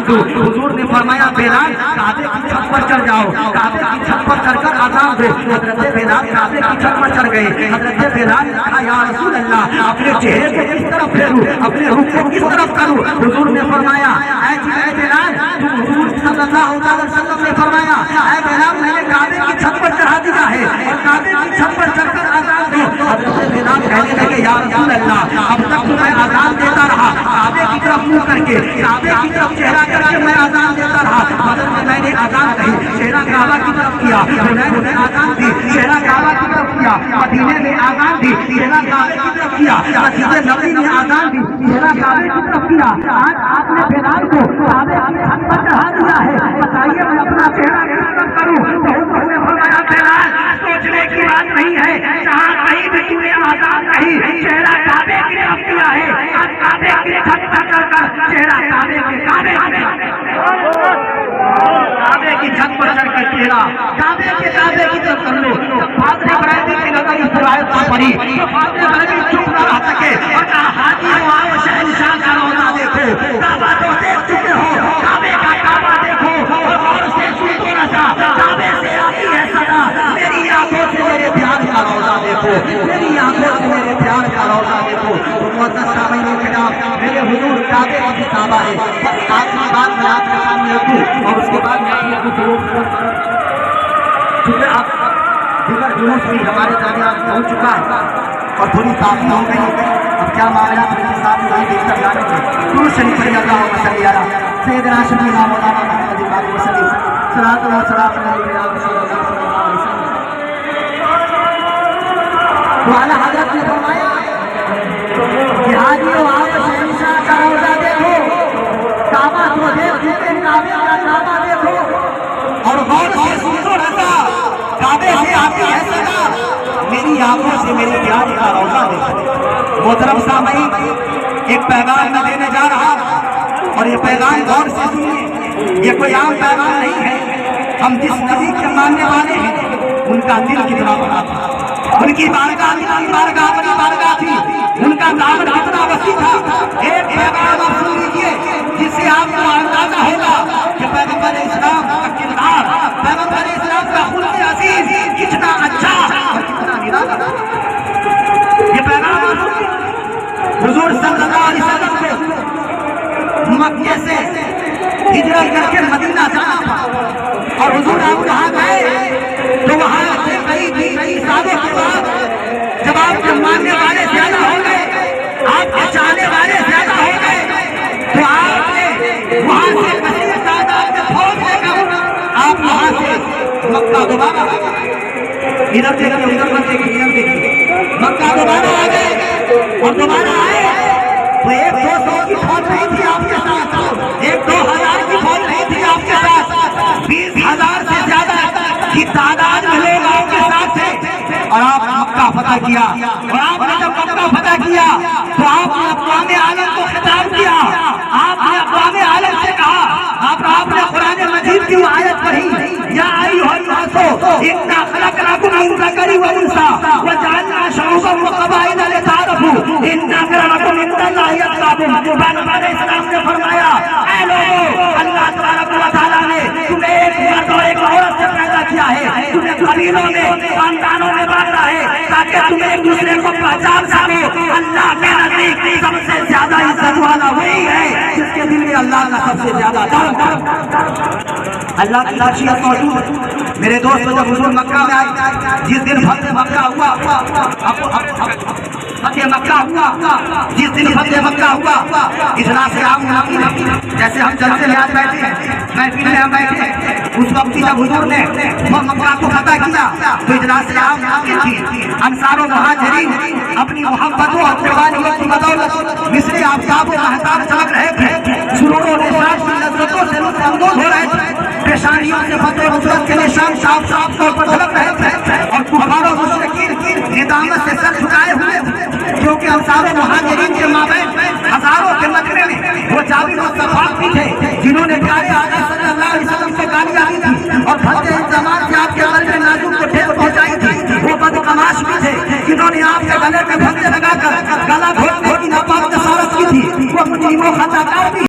دوں. حضور نے فرمایا بلال کعبے کی چھت پر چڑھ جاؤ, کعبے کی چھت پر چڑھ کر اذان دو. حضرت بلال کعبے کی چھت پر چڑھ گئے. حضرت بلال نے کہا یا رسول اللہ اپنے چہرے کو کس طرف پھیروں, اپنے رخ کو کس طرف کروں. حضور نے فرمایا اے بلال, حضور صلی اللہ علیہ وسلم نے فرمایا اے بلال میں نے کعبے کی چھت پر چڑھا دیا ہے اور کعبے کی چھت پر چڑھ کر اذان دو. حضرت بلال کہنے لگے یا رسول اللہ اب تک تو میں اذان دیتا رہا کعبے کی طرف منہ کر کے, کعبے کی طرف چہرہ کر کے میں اذان دیتا رہا. مگر میں نے اذان کہی چہرہ کعبہ کی طرف کیا, میں اذان دی چہرہ کعبہ کی طرف کیا, مدینے میں اذان دی چہرہ کعبے کی طرف کیا, مسجد نبوی میں اذان دی چہرہ کعبے کی طرف کیا. آج آپ نے بلال کو کعبے کی چھت پر چڑھا دیا ہے, بتائیے میں اپنا چہرہ کس طرف کروں. تو حضور نے فرمایا بلال سوچنے کی بات نہیں ہے, جہاں کہیں بھی تو نے اذان کہی چہرہ کعبے کی طرف کیا ہے, آج کعبے کی چھت پر چڑھ کر چہرہ کعبے کی چھت پر چڑھ کر چہرہ کعبے کی طرف کر لو. فاضل برادری کی نظر اس روایت پر پڑی تو فاضل برادری چپ نہ رہ سکے اور کہا حاجی ہو آؤ شہنشاہ کا روزہ دیکھو, کعبہ تو دیکھ چکے ہو, کعبے کا کعبہ دیکھو اور غور سے سنو نشا, کعبے سے آتی ہے صدا, میری آنکھوں سے میرے پیار کا روزہ دیکھو, میری آنکھوں سے میرے پیار کا روزہ دیکھو. معزز سامعین کرام میرے حضور کعبے کی کعبہ ہے. بس آخری بات میں آپ کے سامنے رکھوں اور اس کے بعد میں اپنے کچھ لوگ چونکہ آپ دیگر جلوس بھی ہمارے درمیان پہنچ چکا ہے اور تھوڑی کافی ہو گئی. اب کیا معاملات کے ساتھ نہیں دیکھ کر جانے کے درود شریف پڑھیے اللہم صلی علی سیدنا شفیعنا مولانا محمد وعلى وسلم صلاۃ اللہ سلام علیہ رسول اللہ صلی اللہ علیہ وسلم. تو اعلیٰ حضرت نے فرمایا کہ حاجیو آپ شہنشاہ کا روزہ دیکھو, کعبہ تو دیکھ چکے, کعبے کا کعبہ دیکھو اور غور سے سنو رضا, کعبے سے آتی ہے صدا, میری آنکھوں سے میری پیار کا روزہ دیکھو. محترم سامعین ایک پیغام میں دینے جا رہا اور یہ پیغام غور سے سنیے, یہ کوئی عام پیغام نہیں ہے. ہم جس نبی کے ماننے والے ہیں ان کا دل کتنا بڑا تھا, ان کی بارگاہ بڑی بارگاہ تھی, ان کا دامن کتنا وسیع تھا. ایک پیغام آپ سن لیجیے جس سے آپ کو اندازہ ہوگا کہ پیغمبر اسلام کا کردار, پیغمبر اسلام کا خلق عزیز کتنا اچھا اور کتنا نرالا تھا. یہ پیغام آپ سنیے. حضور صلی اللہ علیہ وسلم کو مکے سے ہجرت کر کے مدینہ جانا تھا اور حضور آپ وہاں گئے تو وہاں سے کئی سالوں کے بعد جب آپ کے ماننے والے زیادہ ہو گئے, آپ کے چاہنے والے زیادہ ہو گئے, تو آپ نے وہاں سے کثیر تعداد میں فوج لے کر آپ وہاں سے مکہ دوبارہ ادھر دیکھیے, ادھر مت دیکھیے, ادھر دیکھیے, مکہ دوبارہ آ گئے اور دوبارہ آئے تو 100 کی فوج نہیں تھی آپ کے ساتھ, 1-2 ہزار کی فوج نہیں تھی آپ کے ساتھ, 20,000 سے زیادہ کی تعداد میں لوگ آپ کے ساتھ تھے اور آپ مکہ فتح کیا. اور آپ نے جب مکہ فتح کیا تو آپ نے اقوام عالم کو خطاب کیا, آپ نے اقوام عالم سے کہا, آپ نے قرآن مجید کی آیت پڑھی یا ایھا الناس انا خلقناکم من ذکر و انثى وجعلنا شعوبا وقبائل لتعارفوا ان اکرمکم عند اللہ اتقاکم. پیغمبر اسلام نے فرمایا اے لوگوں, اللہ تبارک و تعالیٰ نے تمہیں ایک مرد اور ایک عورت سے پیدا کیا ہے, تمہیں قبیلوں میں خاندانوں میں بانٹا ہے تاکہ تم ایک دوسرے کو پہچان سکو. اللہ کے نزدیک سب سے زیادہ عزت والا وہی ہے جس کے دل میں اللہ کا سب سے زیادہ ڈر, اللہ کی خاصیت موجود. میرے دوست جب حضور مکہ میں آئے, جس دن فتح مکہ ہوا, جس دن فتح مکہ ہوا, اجلاس عام منعقد, جیسے ہم جلسے میں آج بیٹھے ہیں, محفل میں ہم بیٹھے ہیں, اس وقت جب حضور نے مکہ کو فتح کیا تو اجلاس عام منعقد تھی. انصار و مہاجرین اپنی محبتوں اور قربانیوں کی بدولت مصر آفتاب و مہتاب چمک رہے تھے, سرور و نشاط کی لذتوں سے لطف اندوز ہو رہے تھے, پیشانیوں سے فتح نصرت کے نشان صاف طور پر جھلک رہے تھے اور کفار و مشرکین ندامت سے سر جھکائے ہوئے تھے, کیونکہ انصار و مہاجرین کے مابین ہزاروں کے مجمع میں وہ جابر و صفاق بھی تھے جنہوں نے پیارے آقا صلی اللہ علیہ وسلم کو گالیاں دی تھی اور بھدے الزامات سے آپ کے قلب نازک کو ٹھیک پہنچائی تھی. وہ بدقماش بھی تھے جنہوں نے آپ کے گلے میں پھندے لگا کر گلا گھوٹ گھوٹی ناپاک جسارت کی تھی. وہ مجرم و خطاکار بھی